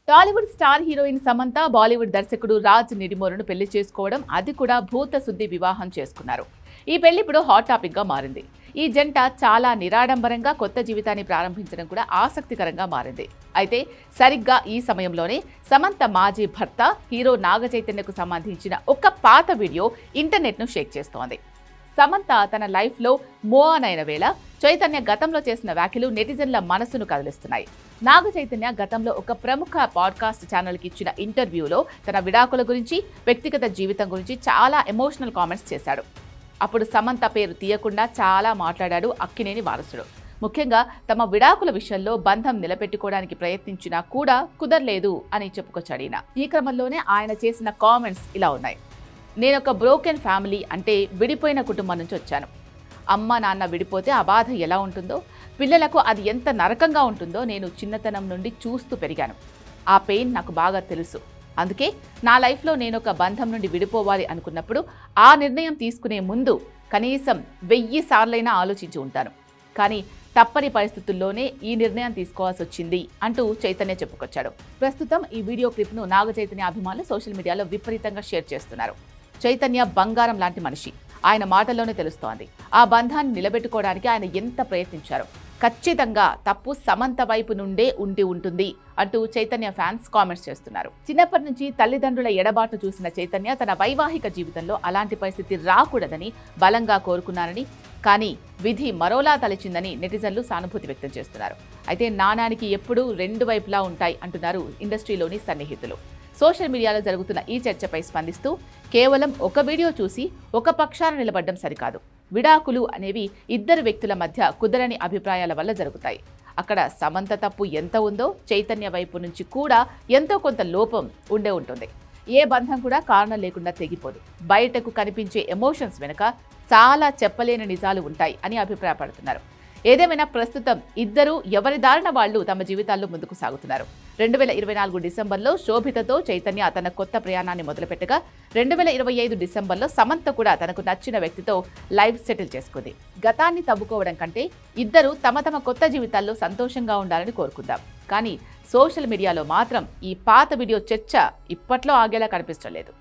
Tollywood star heroine Samantha Bollywood దర్శకుడు రాజ్ నిడిమోరును పెళ్లి చేసుకోవడం, అది కూడా భూత శుద్ధి వివాహం చేసుకున్నారు. ఈ పెళ్లి ఇప్పుడు హాట్ టాపిక్ గా మారింది. ఈ జంట చాలా నిరాడంబరంగా కొత్త జీవితాన్ని ప్రారంభించడం కూడా ఆసక్తికరంగా మారింది. అయితే సరిగ్గా ఈ సమయంలోనే సమంత మాజీ భర్త హీరో నాగ చైతన్యకు సంబంధించిన ఒక పాత వీడియో ఇంటర్నెట్ను షేక్ చేస్తోంది. సమంత తన లైఫ్లో మోఆన్ అయిన వేళ చైతన్య గతంలో చేసిన వ్యాఖ్యలు నెటిజన్ల మనసును కదిలిస్తున్నాయి. నాగ చైతన్య గతంలో ఒక ప్రముఖ పాడ్కాస్ట్ ఛానల్కి ఇచ్చిన ఇంటర్వ్యూలో తన విడాకుల గురించి, వ్యక్తిగత జీవితం గురించి చాలా ఎమోషనల్ కామెంట్స్ చేశాడు. అప్పుడు సమంత పేరు తీయకుండా చాలా మాట్లాడాడు అక్కినేని వారసుడు. ముఖ్యంగా తమ విడాకుల విషయంలో బంధం నిలబెట్టుకోవడానికి ప్రయత్నించినా కూడా కుదరలేదు అని చెప్పుకొచ్చాడు ఈయన. ఈ క్రమంలోనే ఆయన చేసిన కామెంట్స్ ఇలా ఉన్నాయి. నేనొక బ్రోకెన్ ఫ్యామిలీ, అంటే విడిపోయిన కుటుంబం నుంచి వచ్చాను. అమ్మ నాన్న విడిపోతే ఆ బాధ ఎలా ఉంటుందో, పిల్లలకు అది ఎంత నరకంగా ఉంటుందో నేను చిన్నతనం నుండి చూస్తూ పెరిగాను. ఆ పెయిన్ నాకు బాగా తెలుసు. అందుకే నా లైఫ్లో నేను ఒక బంధం నుండి విడిపోవాలి అనుకున్నప్పుడు ఆ నిర్ణయం తీసుకునే ముందు కనీసం 1000 సార్లైనా ఆలోచించి ఉంటాను. కానీ తప్పని పరిస్థితుల్లోనే ఈ నిర్ణయం తీసుకోవాల్సి వచ్చింది అంటూ చైతన్య చెప్పుకొచ్చాడు. ప్రస్తుతం ఈ వీడియో క్లిప్ను నాగ చైతన్య అభిమానులు సోషల్ మీడియాలో విపరీతంగా షేర్ చేస్తున్నారు. చైతన్య బంగారం లాంటి మనిషి, ఆయన మాటల్లోనే తెలుస్తోంది. ఆ బంధాన్ని నిలబెట్టుకోవడానికి ఆయన ఎంత ప్రయత్నించారు. ఖచ్చితంగా తప్పు సమంత వైపు నుండే ఉంటుంది అంటూ చైతన్య ఫ్యాన్స్ కామెంట్స్ చేస్తున్నారు. చిన్నప్పటి నుంచి తల్లిదండ్రుల ఎడబాటు చూసిన చైతన్య తన వైవాహిక జీవితంలో అలాంటి పరిస్థితి రాకూడదని బలంగా కోరుకున్నారని, కానీ విధి మరోలా తలచిందని నెటిజన్లు సానుభూతి వ్యక్తం చేస్తున్నారు. అయితే నాణానికి ఎప్పుడూ 2 వైపులా ఉంటాయి అంటున్నారు ఇండస్ట్రీలోని సన్నిహితులు. సోషల్ మీడియాలో జరుగుతున్న ఈ చర్చపై స్పందిస్తూ, కేవలం ఒక వీడియో చూసి ఒక పక్షాన నిలబడ్డం సరికాదు. విడాకులు అనేవి ఇద్దరు వ్యక్తుల మధ్య కుదరని అభిప్రాయాల వల్ల జరుగుతాయి. అక్కడ సమంత తప్పు ఎంత ఉందో చైతన్య వైపు నుంచి కూడా ఎంతో కొంత లోపం ఉండే ఉంటుంది. ఏ బంధం కూడా కారణం లేకుండా తెగిపోదు. బయటకు కనిపించే ఎమోషన్స్ వెనుక చాలా చెప్పలేని నిజాలు ఉంటాయి అని అభిప్రాయపడుతున్నారు. ఏదేమైనా ప్రస్తుతం ఇద్దరు ఎవరి దారిన వాళ్ళు తమ జీవితాల్లో ముందుకు సాగుతున్నారు. 2024 డిసెంబర్లో శోభితతో చైతన్య తన కొత్త ప్రయాణాన్ని మొదలుపెట్టగా 2025 డిసెంబర్లో సమంత కూడా తనకు నచ్చిన వ్యక్తితో లైఫ్ సెటిల్ చేసుకుంది. గతాన్ని తవ్వుకోవడం కంటే ఇద్దరు తమ తమ కొత్త జీవితాల్లో సంతోషంగా ఉండాలని కోరుకుందాం. కానీ సోషల్ మీడియాలో మాత్రం ఈ పాత వీడియో చర్చ ఇప్పట్లో ఆగేలా కనిపించలేదు.